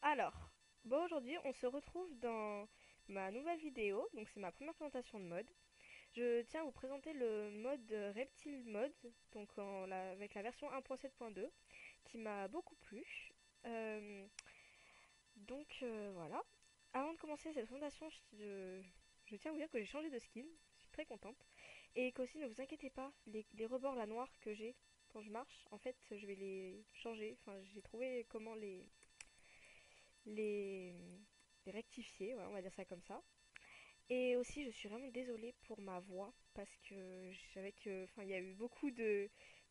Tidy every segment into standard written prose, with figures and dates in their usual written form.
Alors, bon aujourd'hui on se retrouve dans ma nouvelle vidéo, donc c'est ma première présentation de mode. Je tiens à vous présenter le mode Reptile Mode, donc avec la version 1.7.2, qui m'a beaucoup plu. Euh, voilà. Avant de commencer cette présentation, je tiens à vous dire que j'ai changé de skin, je suis très contente. Et qu'aussi ne vous inquiétez pas, les rebords là noirs que j'ai quand je marche, en fait je vais les changer, enfin j'ai trouvé comment les, les rectifier, voilà, on va dire ça comme ça. Et aussi, je suis vraiment désolée pour ma voix parce que enfin, il y a eu beaucoup de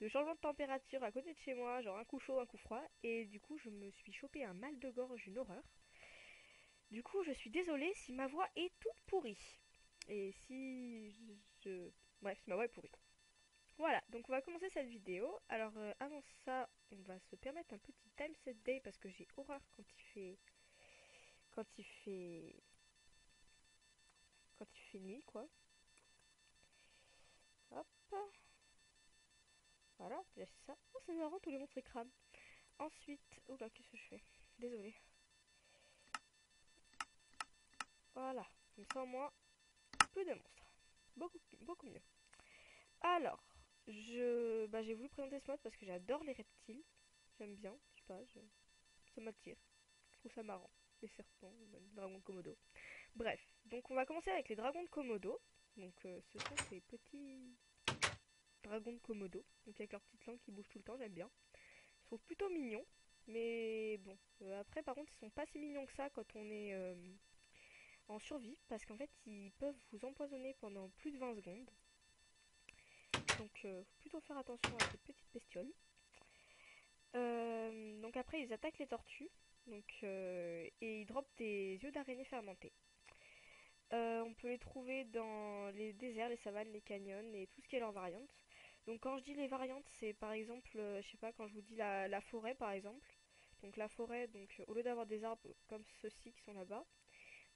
changements de température à côté de chez moi, genre un coup chaud, un coup froid, et du coup, je me suis chopé un mal de gorge, une horreur. Du coup, je suis désolée si ma voix est toute pourrie. Et si je... Bref, si ma voix est pourrie. Voilà, donc on va commencer cette vidéo. Alors, avant ça, on va se permettre un petit time set day parce que j'ai horreur quand il fait quand il fait nuit, quoi. Hop, voilà, déjà c'est ça. Oh, c'est marrant, tous les monstres crament. Ensuite, oula, qu'est-ce que je fais? Désolée. Voilà, comme ça au moins, plus de monstres. Beaucoup mieux. Alors, j'ai voulu présenter ce mode parce que j'adore les reptiles. J'aime bien, je sais pas, ça m'attire. Je trouve ça marrant. Les serpents, les dragons de Komodo. Bref, donc on va commencer avec les dragons de Komodo. Donc, ce sont ces petits dragons de Komodo. Donc, avec leur petite langue qui bouge tout le temps, j'aime bien. Je trouve plutôt mignons. Mais bon, après par contre ils sont pas si mignons que ça quand on est en survie parce qu'en fait ils peuvent vous empoisonner pendant plus de 20 secondes. Donc faut plutôt faire attention à ces petites bestioles. Donc après ils attaquent les tortues et ils droppent des yeux d'araignée fermentés. On peut les trouver dans les déserts, les savanes, les canyons et tout ce qui est leur variante. Donc quand je dis les variantes, c'est par exemple, je sais pas, quand je vous dis la forêt par exemple. Donc la forêt, au lieu d'avoir des arbres comme ceux-ci qui sont là-bas,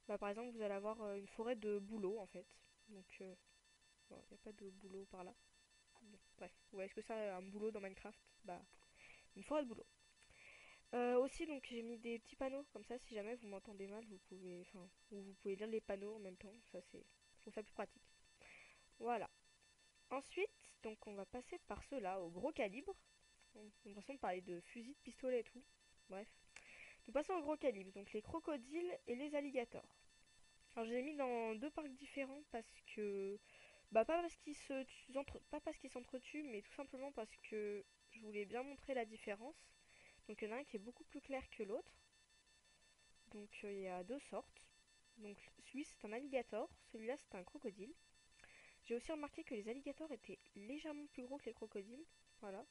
bah, par exemple vous allez avoir une forêt de bouleaux en fait. Donc bon, il n'y a pas de bouleau par là. Bon, bref, vous voyez ce que c'est un boulot dans Minecraft? Bah une forêt de bouleaux. Aussi donc j'ai mis des petits panneaux comme ça si jamais vous m'entendez mal vous pouvez enfin ou vous pouvez lire les panneaux en même temps, ça c'est je trouve ça plus pratique. Voilà. Ensuite, donc on va passer par ceux-là au gros calibre. On a l'impression de parler de fusils, de pistolets et tout. Bref. Nous passons au gros calibre, donc les crocodiles et les alligators. Alors je les ai mis dans deux parcs différents parce que bah pas parce qu'ils s'entretuent, mais tout simplement parce que je voulais bien montrer la différence. Donc il y en a un qui est beaucoup plus clair que l'autre. Donc il y a deux sortes. Donc celui c'est un alligator, celui-là c'est un crocodile. J'ai aussi remarqué que les alligators étaient légèrement plus gros que les crocodiles. Voilà.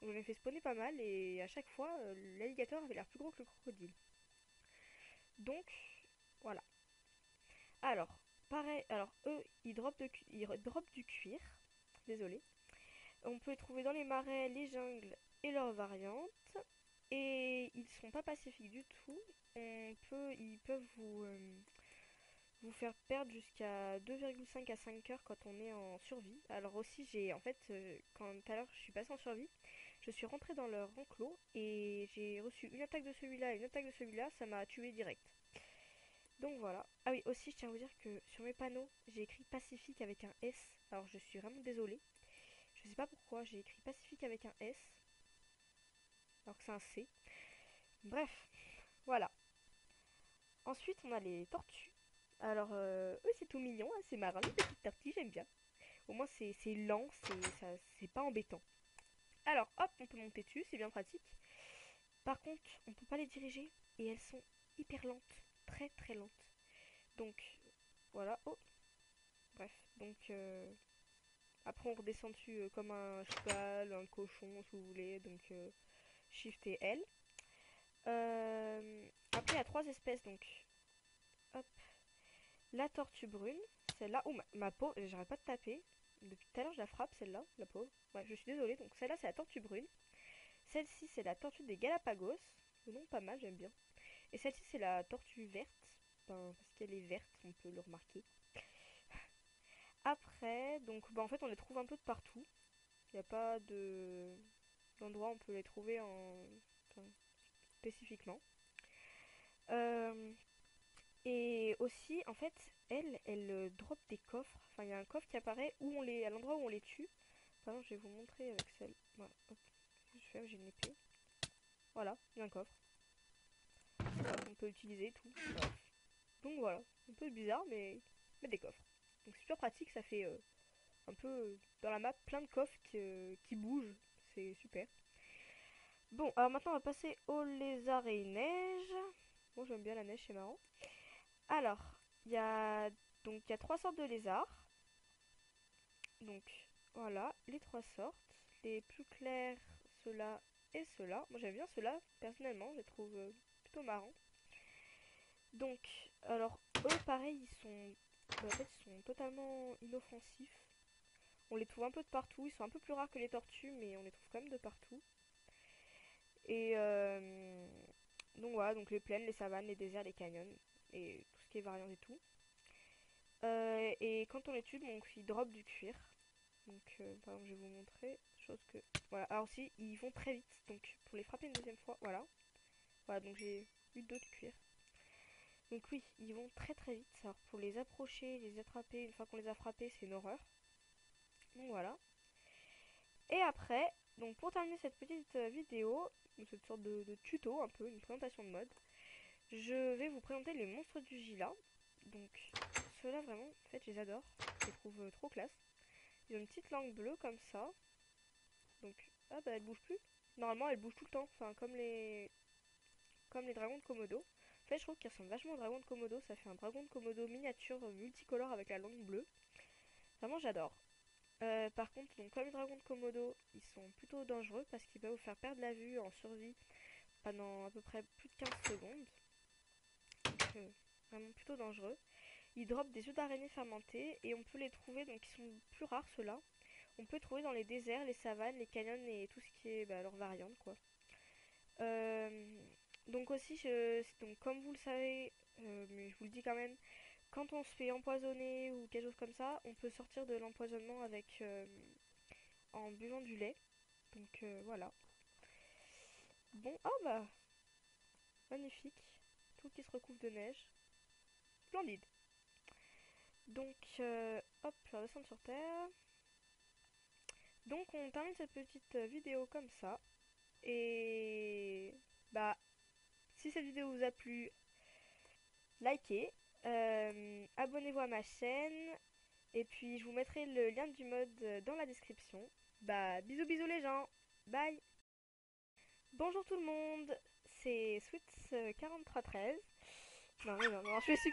Donc j'en ai fait spawner pas mal et à chaque fois l'alligator avait l'air plus gros que le crocodile. Donc voilà. Alors, pareil, alors eux ils droppent du cuir. Désolé. On peut les trouver dans les marais, les jungles et leurs variantes. Et ils sont pas pacifiques du tout. Ils peuvent vous faire perdre jusqu'à 2,5 à 5 heures quand on est en survie. Alors aussi, quand tout à l'heure je suis passée en survie, je suis rentrée dans leur enclos et j'ai reçu une attaque de celui-là et une attaque de celui-là, ça m'a tué direct. Donc voilà. Ah oui, aussi, je tiens à vous dire que sur mes panneaux, j'ai écrit Pacifique avec un S. Alors je suis vraiment désolée. Je sais pas pourquoi j'ai écrit Pacifique avec un S, alors que c'est un C. Bref, voilà. Ensuite, on a les tortues. Alors, eux, c'est tout mignon, hein, c'est marrant, les petites tortues, j'aime bien. Au moins, c'est lent, c'est pas embêtant. Alors, hop, on peut monter dessus, c'est bien pratique. Par contre, on peut pas les diriger et elles sont hyper lentes, très très lentes. Donc, voilà. Oh, bref. Après, on redescend dessus comme un cheval, un cochon, si vous voulez. Donc, Shift et L. Après, il y a trois espèces. Donc, hop. La tortue brune. Celle-là. Oh, ma pauvre, j'arrête pas de taper. Depuis tout à l'heure, je la frappe, celle-là, la pauvre. Ouais, je suis désolée. Donc, celle-là, c'est la tortue brune. Celle-ci, c'est la tortue des Galapagos. Le nom pas mal, j'aime bien. Et celle-ci, c'est la tortue verte. Ben, parce qu'elle est verte, on peut le remarquer. Après, en fait, on les trouve un peu de partout. Il n'y a pas d'endroit où on peut les trouver enfin, spécifiquement. Euh, et aussi, en fait, elle drop des coffres. Enfin, il y a un coffre qui apparaît où on les, à l'endroit où on les tue. Par exemple, je vais vous montrer avec celle. Voilà, hop, je fais, j'ai une épée. Voilà, il y a un coffre. Voilà, qu'on peut utiliser et tout. Bref. Donc voilà, un peu bizarre, mais des coffres. Donc c'est super pratique, ça fait un peu dans la map plein de coffres qui bougent. C'est super. Bon, alors maintenant on va passer au lézard et neige. Bon, j'aime bien la neige, c'est marrant. Alors, il y a donc il y a trois sortes de lézards. Donc voilà, les trois sortes. Les plus clairs, ceux-là et ceux-là. Moi j'aime bien ceux-là, personnellement, je les trouve plutôt marrants. Donc, alors eux, pareil, en fait, ils sont totalement inoffensifs. On les trouve un peu de partout. Ils sont un peu plus rares que les tortues, mais on les trouve quand même de partout. Et donc voilà, donc les plaines, les savanes, les déserts, les canyons et tout ce qui est variant et tout. Et quand on les tue, donc ils dropent du cuir. Donc par exemple, je vais vous montrer. Chose que voilà. Alors aussi, ils vont très vite. Donc pour les frapper une deuxième fois, voilà. Voilà, donc j'ai eu deux de cuir. Donc oui, ils vont très très vite. Alors pour les approcher, les attraper, une fois qu'on les a frappés, c'est une horreur. Donc voilà. Et après, donc pour terminer cette petite vidéo, cette sorte de tuto, un peu, une présentation de mode, je vais vous présenter les monstres du Gila. Donc ceux-là vraiment, en fait, je les adore. Je les trouve trop classe. Ils ont une petite langue bleue comme ça. Donc, ah bah elle bouge plus. Normalement, elle bouge tout le temps. Enfin, comme les dragons de Komodo. En fait, je trouve qu'ils ressemblent vachement aux dragons de Komodo. Ça fait un dragon de Komodo miniature multicolore avec la langue bleue. Vraiment, j'adore. Par contre, donc, comme les dragons de Komodo, ils sont plutôt dangereux parce qu'ils peuvent vous faire perdre la vue en survie pendant à peu près plus de 15 secondes. Donc, vraiment plutôt dangereux. Ils dropent des œufs d'araignée fermentés et on peut les trouver, donc ils sont plus rares ceux-là. On peut les trouver dans les déserts, les savanes, les canyons et tout ce qui est leur variante quoi. Euh, donc aussi, donc comme vous le savez, mais je vous le dis quand même, quand on se fait empoisonner ou quelque chose comme ça, on peut sortir de l'empoisonnement avec en buvant du lait. Donc voilà. Bon, ah bah, magnifique. Tout qui se recouvre de neige. Splendide. Donc, hop, je vais redescendre sur Terre. Donc on termine cette petite vidéo comme ça. Et bah, si cette vidéo vous a plu, likez. Abonnez-vous à ma chaîne. Et puis je vous mettrai le lien du mode dans la description. Bah, bisous bisous les gens. Bye. Bonjour tout le monde. C'est Sweets 4313. Non, mais non, non, je vais supprimer.